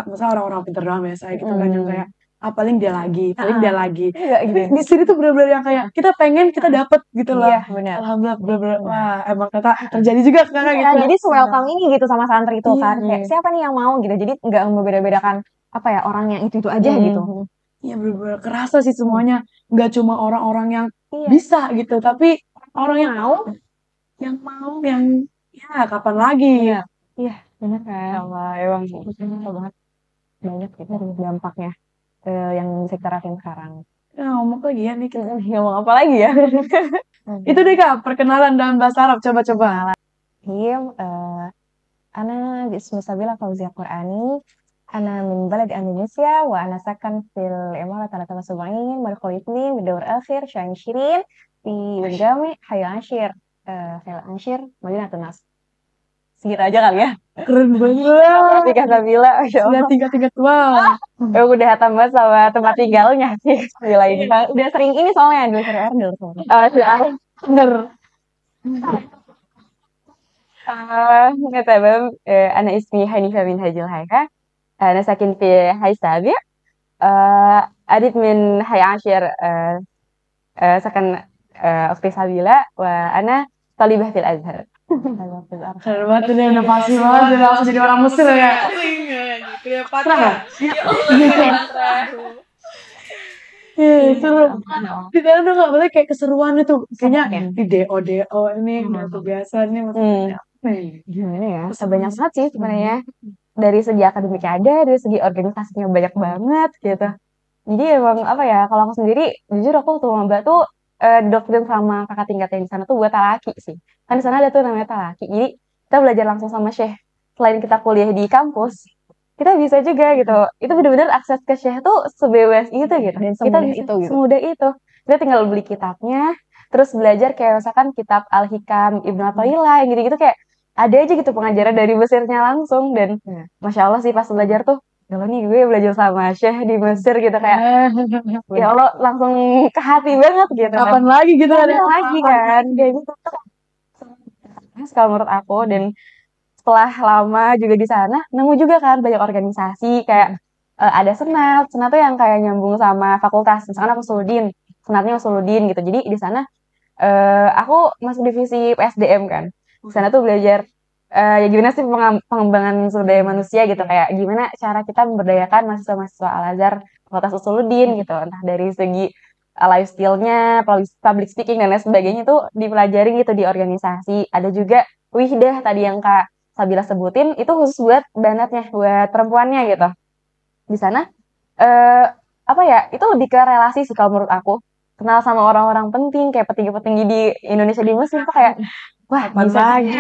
masa orang-orang pintar doang biasa gitu kan, yang kayak paling dia lagi, paling dia lagi. Enggak gitu. Tapi di sini tuh bener-bener yang kayak kita pengen, kita dapet gitu loh. Iya, benar. Alhamdulillah bener-bener wah emang Kakak terjadi juga ke Kakak Iya, gitu. jadi welcome ini gitu sama santri itu Iya. kan. Kayak siapa nih yang mau gitu. Jadi nggak membeda-bedakan apa ya, orang yang itu aja gitu. Iya bener-bener kerasa sih semuanya. Nggak cuma orang-orang yang Iya. bisa gitu, tapi orang yang mau, yang ya kapan lagi. iya benar kan. Sama emang Betul banget. Banyak gitu dampaknya yang bisa kita rasain sekarang. Ngomong lagi ya nih kita. ngomong apa lagi ya? Itu deh Kak, perkenalan dalam bahasa Arab. Coba-coba. Ana bismillah Fauzia Qur'ani. Ana min balad Indonesia wa ana sakan fil Imarat ala Tamassubain madkhul ithnin bidawr akhir syain shirin fi Jami Hayal Anshir Hayal Anshir Madinatun Nas. Segitu aja kali ya. Keren banget. Tika Sabila, Masya Sudah Allah. tingkat tua. Udah hatam banget sama tempat tinggalnya sih Sabila ini. Udah sering ini soalnya dulu sering Erdel soalnya. Bener. تمام. أنا اسمي حنيفة من هاجل هيكا. أنا ساكن في حي السابع. أريد من حي عاشر. سكن أختي سبيلة وأنا طالبة في الأزهر. Keren banget nih, udah pasti banget udah langsung jadi orang Mesir ya. Cleopatra. Iya, seru. Di sana udah gak boleh kayak keseruan itu. Kayaknya di DO ini udah biasa nih. Maksudnya apa ya? Gimana ya? Banyak banget sih sebenarnya. Dari segi akademiknya ada, dari segi organisasinya banyak banget gitu. Jadi emang apa ya, kalau aku sendiri, jujur aku waktu lomba tuh doktrin sama kakak tingkat yang di sana tuh buat talaki sih. Kan di sana ada tuh namanya talaki. Jadi kita belajar langsung sama syekh. Selain kita kuliah di kampus, kita bisa juga gitu. Itu benar-benar akses ke syekh tuh sebebas itu gitu. Dan Kita semudah bisa itu gitu. semudah itu. Kita tinggal beli kitabnya, terus belajar kayak misalkan kitab Al-Hikam Ibnu Athaillah yang gitu-gitu, kayak ada aja gitu pengajaran dari Mesirnya langsung. Dan Masya Allah sih pas belajar tuh, kalau nih gue belajar sama Syekh di Mesir gitu, kayak ya Allah langsung ke hati banget gitu. Kapan lagi gitu kan? Kapan lagi kan kayak gitu. Kalau menurut aku, dan setelah lama juga di sana nemu juga kan banyak organisasi kayak ada senat tuh yang kayak nyambung sama fakultas. Misalkan aku senatnya Usuluddin gitu. Jadi di sana aku masuk divisi PSDM kan. Di sana tuh belajar ya gimana sih pengembangan sumber daya manusia gitu, kayak gimana cara kita memberdayakan mahasiswa-mahasiswa Al-Azhar Fakultas Usuluddin gitu, entah dari segi life skill-nya, public speaking dan lain sebagainya tuh dipelajari gitu di organisasi. Ada juga Wihdah tadi yang Kak Sabila sebutin, itu khusus buat banatnya, buat perempuannya gitu. Di sana apa ya, itu lebih ke relasi sih kalau menurut aku. Kenal sama orang-orang penting kayak petinggi-petinggi di Indonesia di Mesir tuh kayak wah bisa lagi.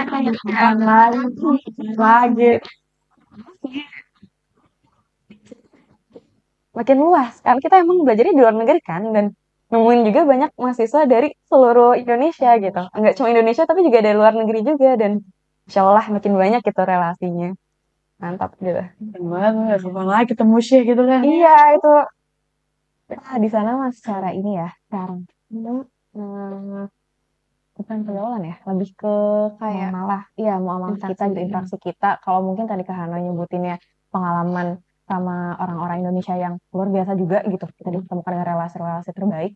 Makin luas karena kita emang belajarnya di luar negeri kan, dan nemuin juga banyak mahasiswa dari seluruh Indonesia gitu. Enggak cuma Indonesia tapi juga dari luar negeri juga, dan Insya Allah makin banyak gitu relasinya. Mantap gitu. Keren banget, kapan lagi ketemu sih gitu kan. Iya, itu di sana mas secara ini ya, secara bukan pergaulan ya, lebih ke kayak malah iya muamalah kita gitu, interaksi kita. Kalau mungkin tadi Kak Hana nyebutinnya pengalaman sama orang-orang Indonesia yang luar biasa juga gitu, kita ditemukan dengan relasi-relasi terbaik.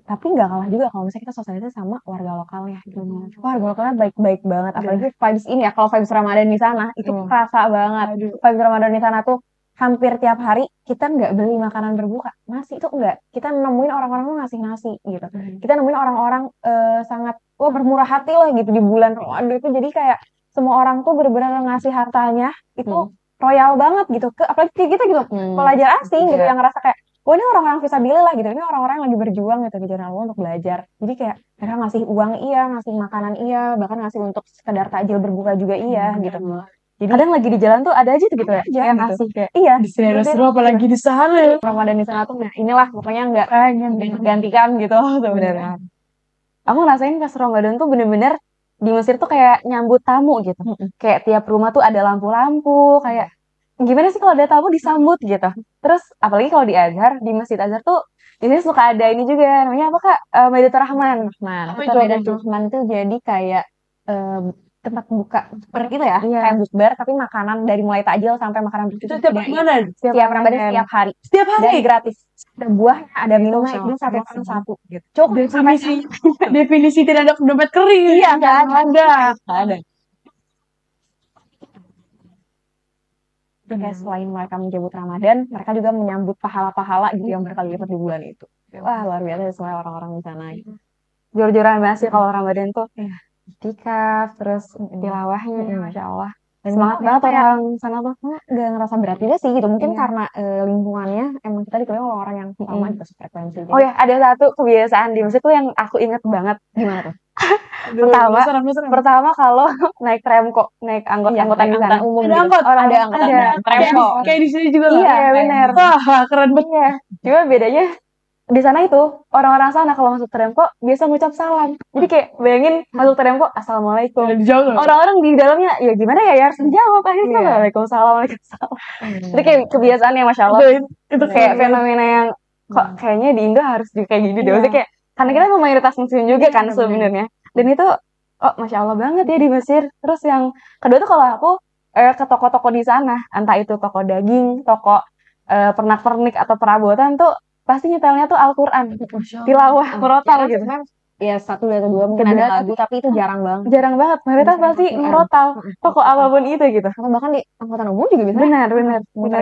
Tapi nggak kalah juga kalau misalnya kita sosialisasi sama warga lokalnya gitu. Warga lokalnya baik-baik banget, apalagi vibes ini ya, kalau vibes Ramadan di sana itu kerasa banget. Vibes Ramadan di sana tuh hampir tiap hari kita nggak beli makanan berbuka, nasi itu enggak, kita nemuin orang-orang tuh ngasih nasi gitu. Kita nemuin orang-orang sangat bermurah hati lah gitu di bulan Ramadan itu, jadi kayak semua orang tuh benar-benar ngasih hartanya itu royal banget gitu, ke apalagi kita gitu pelajar asing gitu yang ngerasa kayak wah ini orang-orang fisabilillah lah gitu, ini orang-orang yang lagi berjuang gitu di jalan Allah untuk belajar. Jadi kayak mereka ngasih uang iya, ngasih makanan iya, bahkan ngasih untuk sekedar takjil berbuka juga iya gitu. Jadi kadang lagi di jalan tuh ada aja tuh gitu ya, yang gitu. ngasih kayak Iya, Di sini ada seru apalagi di sana. Ramadan di sana tuh inilah pokoknya nggak tergantikan gitu sebenarnya. aku ngerasain pas Ramadan tuh bener-bener di Mesir tuh kayak nyambut tamu gitu. Kayak tiap rumah tuh ada lampu-lampu, kayak gimana sih kalau ada tamu disambut gitu. Terus apalagi kalau di Azhar, di Masjid Azhar tuh di sini suka ada ini juga, namanya apa Kak? Maidatur Rahman. Maidatur Rahman tuh jadi kayak tempat buka seperti itu ya, kayak bukber tapi makanan dari mulai takjil sampai makanan Itu tiap mana? Setiap Ramadan setiap hari. Setiap hari Dan gratis. Ada buahnya, ada minumnya, itu satu orang satu gitu. Cukup definisi tidak ada dompet kering. Iya, nggak ada. Kayak selain mereka menyambut Ramadan, mereka juga menyambut pahala-pahala gitu yang berkali-lipat di bulan itu. Wah, luar biasa semua orang-orang di sana gitu. Jor-joran banget sih kalau Ramadan tuh. Tikaf, terus tilawahnya, Masya Allah. Semangat banget orang sana tuh. Gak ngerasa berat juga sih gitu. Mungkin karena lingkungannya emang kita dikelilingi oleh orang yang sama gitu frekuensi. Oh ya, ada satu kebiasaan di Mesir tuh yang aku inget banget. Gimana tuh? Pertama kalau naik tram kok, naik angkot umum. Ada angkot. Kayak di sini juga. Iya, benar. Wah, keren banget. Cuma bedanya di sana itu orang-orang sana kalau masuk tram kok biasa ngucap salam. Jadi kayak bayangin masuk tram kok assalamualaikum. Orang-orang di dalamnya ya gimana ya harus dijawab akhirnya waalaikumsalam. Itu kayak kebiasaan yang Masya Allah. Itu kayak fenomena yang kok kayaknya di Indo harus juga kayak gini deh. Maksudnya kayak karena kita mayoritas muslim juga kan sebenarnya. Dan itu Masya Allah banget ya di Mesir. Terus yang kedua tuh kalau aku ke toko-toko di sana, entah itu toko daging, toko pernak-pernik atau perabotan tuh pasti nyetelnya tuh Al-Quran, tilawah, murotal gitu. Ya satu atau dua mungkin ada lagu, tapi itu jarang banget. Jarang banget, mayoritas pasti murotal, toko apapun itu gitu. Atau bahkan di angkutan umum juga bisa. Benar,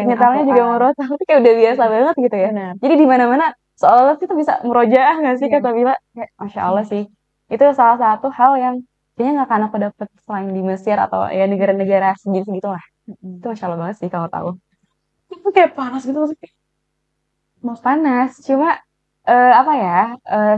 nyetelnya juga murotal, itu kayak udah biasa banget gitu ya. Benar. Jadi di mana-mana seolah kita bisa murojaah nggak sih kata Bila? Kayak Masya Allah sih. Itu salah satu hal yang kayaknya nggak akan aku dapet selain di Mesir atau ya negara-negara segitu lah. Itu Masya Allah banget sih kalau tahu. Itu kayak panas gitu maksudnya. Panas, cuma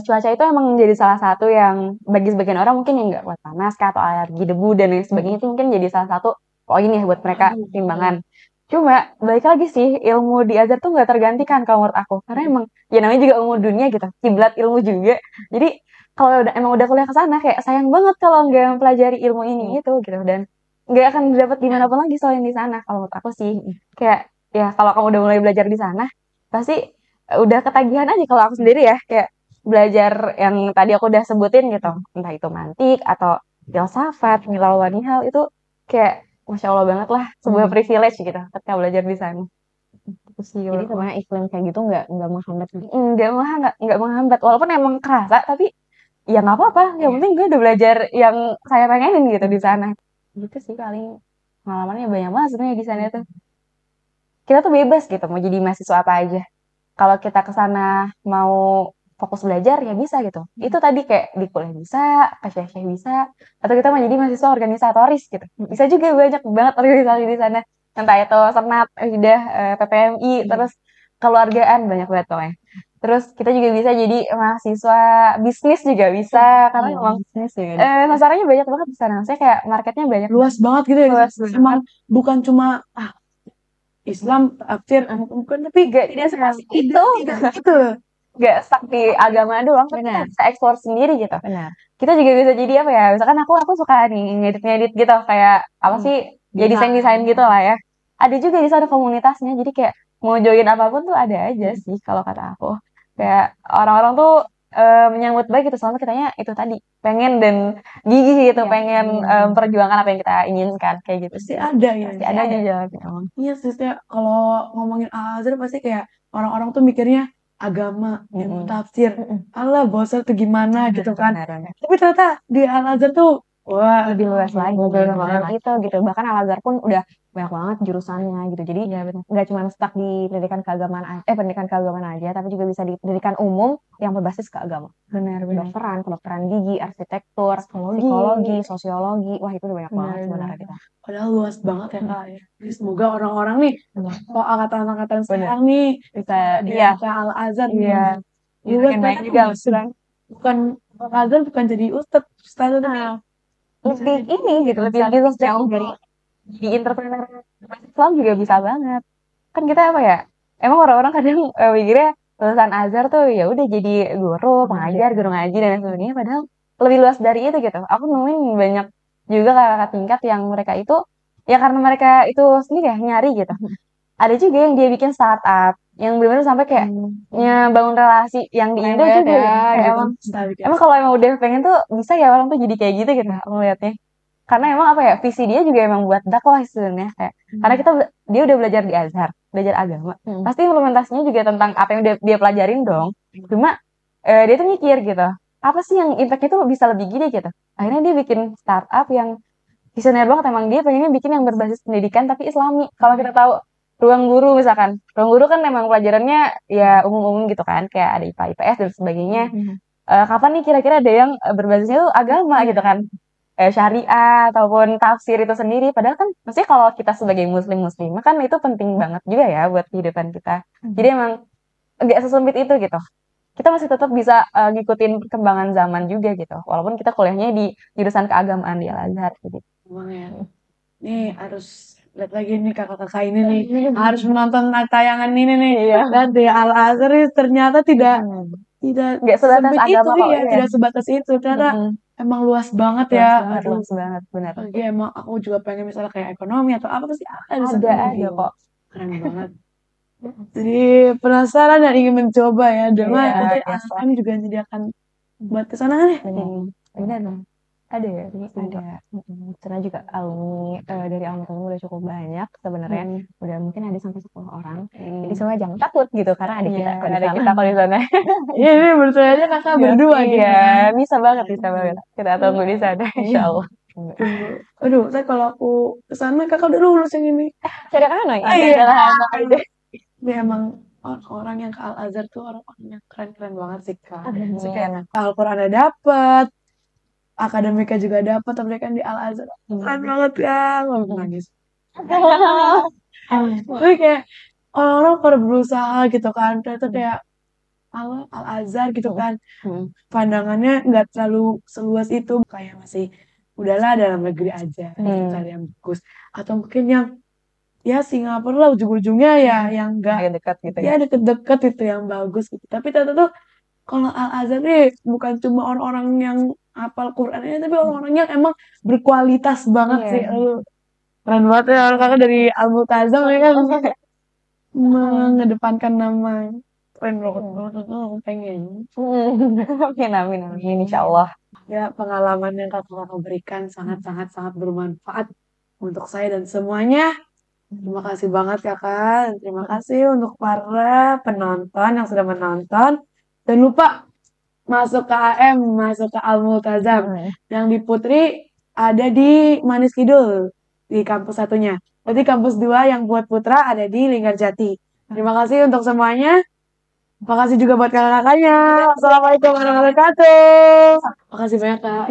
cuaca itu emang menjadi salah satu yang bagi sebagian orang mungkin yang nggak kuat panas atau alergi debu dan lain sebagainya itu mungkin jadi salah satu poin ya buat mereka timbangan. Cuma balik lagi sih ilmu di Azhar tuh nggak tergantikan kalau menurut aku karena emang ya namanya juga ilmu dunia gitu, kiblat ilmu juga. Jadi kalau udah kuliah ke sana kayak sayang banget kalau nggak mempelajari ilmu ini itu gitu, dan nggak akan dapat dimanapun lagi selain di sana kalau menurut aku sih. Kayak ya kalau kamu udah mulai belajar di sana pasti udah ketagihan aja kalau aku sendiri ya, kayak belajar yang tadi aku udah sebutin gitu, entah itu mantik atau filsafat, milal wanihal, itu kayak Masya Allah banget lah, sebuah privilege gitu ketika belajar di sana. Jadi sebenarnya iklim kayak gitu nggak menghambat gitu. Nggak menghambat, walaupun emang kerasa tapi ya nggak apa-apa, yang penting gue udah belajar yang saya pengenin gitu di sana. Gitu sih paling pengalamannya banyak banget sebenarnya di sana tuh. Kita tuh bebas gitu mau jadi mahasiswa apa aja. Kalau kita ke sana mau fokus belajar ya bisa gitu. Itu tadi kayak di kuliah bisa, ke syekh bisa, atau kita mau jadi mahasiswa organisatoris gitu. Bisa juga banyak banget organisasi di sana. Entah itu senat, PPMI, terus keluargaan banyak banget pokoknya. Terus kita juga bisa jadi mahasiswa bisnis juga bisa karena emang masalahnya banyak banget di sana. Saya kayak marketnya banyak. Luas banget gitu ya. Emang bukan cuma Islam, tafsir, bukan, tapi tidak seperti itu. nggak stuck di agama doang, tapi kita Benar. bisa explore sendiri gitu. Benar. Kita juga bisa jadi apa ya? Misalkan aku suka nih ngedit-ngedit gitu, kayak apa sih? Ya desain-desain gitu lah ya. Ada juga di sana komunitasnya, jadi kayak mau join apapun tuh ada aja sih kalau kata aku. Kayak orang-orang tuh menyambut baik gitu selama kitanya itu tadi pengen dan gigih gitu, Iya. pengen memperjuangkan apa yang kita inginkan kayak gitu Pasti sih. ada ya. Pasti ada aja jalannya emang. Iya sih, kalau ngomongin Al-Azhar pasti kayak orang-orang tuh mikirnya agama, ilmu tafsir. Alah, bosan tuh gimana gitu kan. Benar. Tapi ternyata di Al-Azhar tuh, wah, Lebih luas lagi lebih luas dan lagi. itu gitu. Bahkan Al-Azhar pun udah banyak banget jurusannya gitu. Jadi Iya benar. nggak cuma stuck di pendidikan keagamaan aja, tapi juga bisa di pendidikan umum yang berbasis ke agama. Benar. Kedokteran gigi, arsitektur, psikologi, sosiologi. Wah, itu udah banyak banget sebenarnya kita. Padahal luas banget ya Kak ya. Jadi semoga orang-orang nih, kalau angkatan-angkatan sekarang nih, Bisa di iya. Al-Azhar Iya. Iya, Makin baik juga bukan Al-Azhar bukan jadi ustadz tapi Lebih ini gitu, lebih bisa jauh dari di entrepreneur Islam juga bisa banget. Kan kita apa ya? Emang orang-orang kadang mikirnya lulusan Azhar tuh ya udah jadi guru, pengajar, guru ngaji dan lain sebagainya. Padahal lebih luas dari itu gitu. Aku nemuin banyak juga kakak tingkat yang mereka itu ya karena mereka itu sendiri ya nyari gitu. Ada juga yang dia bikin startup yang benar-benar sampai kayak ngebangun relasi yang di Indo juga ya. Kayak emang kalau emang udah pengen tuh bisa ya orang tuh jadi kayak gitu aku ngeliatnya. Karena emang apa ya visi dia juga emang buat dakwah sebenarnya kayak karena dia udah belajar di Azhar, belajar agama. Pasti implementasinya juga tentang apa yang dia pelajarin dong. Cuma dia tuh mikir gitu. Apa sih yang impactnya tuh bisa lebih gini gitu. Akhirnya dia bikin startup yang visioner banget emang dia pengennya bikin yang berbasis pendidikan tapi Islami. Kalau kita tahu ruang guru misalkan, ruang guru kan memang pelajarannya ya umum-umum gitu kan, kayak ada IPA, IPS dan sebagainya. Kapan nih kira-kira ada yang berbasisnya tuh agama gitu kan, syariah ataupun tafsir itu sendiri. Padahal kan maksudnya kalau kita sebagai muslimah kan itu penting banget juga ya buat kehidupan kita. Jadi emang agak sesempit itu gitu. Kita masih tetap bisa ngikutin perkembangan zaman juga gitu, walaupun kita kuliahnya di jurusan keagamaan di Al-Azhar gitu. Emang ya. Nih harus lihat lagi nih kakak-kakak ini nih harus menonton tayangan ini nih. Dan di Al-Azhar ini ternyata tidak Nggak sebatas sempit agama itu kok, ya, iya. tidak sebatas itu. Ternyata emang luas banget ya. Luas banget, benar. Lagi emang aku juga pengen misalnya kayak ekonomi atau apa pasti ada kok. Keren banget. Jadi penasaran dan ingin mencoba ya dengan nanti kami juga menyediakan buat kesana kan ya. Benar dong. Ada ya, ada. Karena juga alumni dari alumni udah cukup banyak sebenarnya. Udah mungkin ada sampai 10 orang. Jadi semua jangan takut gitu karena ada kita kok di sana. Ini berarti aja kakak berdua gitu. Iya, bisa banget. Kita tunggu di sana, insya Allah. Aduh, saya kalau aku kesana kakak udah lulus yang ini. Cari mana ya? Iya. Ini emang orang yang ke Al-Azhar tuh orang-orang yang keren-keren banget sih kak. Kayak Al-Quran dapet, akademika juga dapet, tapi kan di Al-Azhar keren banget kan, nangis. Tapi kayak orang-orang pada berusaha gitu kan, ternyata kayak Al-Azhar gitu kan, pandangannya nggak terlalu seluas itu, kayak masih udahlah dalam negeri aja, cari yang bagus, atau mungkin yang ya Singapura lah ujung-ujungnya ya yang enggak dekat gitu ya deket-deket itu yang bagus gitu. Tapi ternyata tuh kalau Al-Azhar nih bukan cuma orang-orang yang hafal Qurannya, tapi orang-orang yang emang berkualitas banget sih. Keren banget ya orang kakak dari Al-Multazam ya kan mengedepankan nama. Keren banget. Pengen. Amin, insya Allah. Ya pengalaman yang kakak berikan sangat-sangat bermanfaat untuk saya dan semuanya. Terima kasih banget kakak. Terima kasih untuk para penonton yang sudah menonton. Jangan lupa masuk ke AM, masuk ke Al-Multazam. Yang di Putri ada di Manis Kidul, di kampus satunya. Berarti kampus 2 yang buat Putra ada di Linggarjati. Terima kasih untuk semuanya. Terima kasih juga buat kakak-kakaknya. Assalamualaikum warahmatullahi wabarakatuh. Makasih banyak kak.